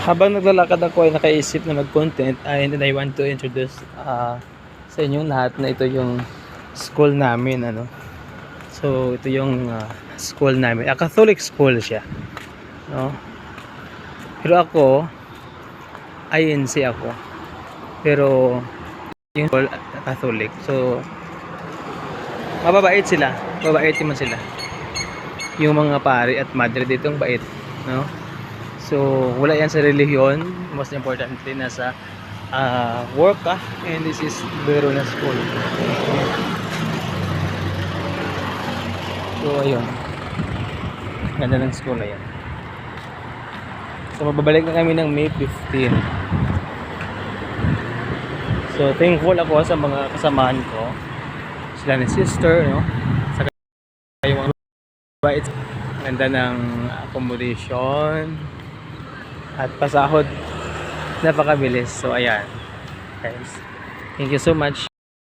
Habang naglalakad ako ay nakaisip na mag-content, and then I want to introduce sa inyong lahat na ito yung school namin, ano. So ito yung school namin, Catholic school siya, no. Pero ako INC ako, pero yung school Catholic. So mababait sila, mababait naman sila yung mga pare at madre dito, ang bait, no. So wala yan sa relihiyon, most importantly nasa work and this is biro na school. So ayun, ganda ng school na yan. So mababalik na kami ng May 15. So thankful ako sa mga kasamahan ko, sila ni sister, no, sa yung mga bait, ganda ng accommodation at pasahod napakabilis. So ayan guys, thank you so much.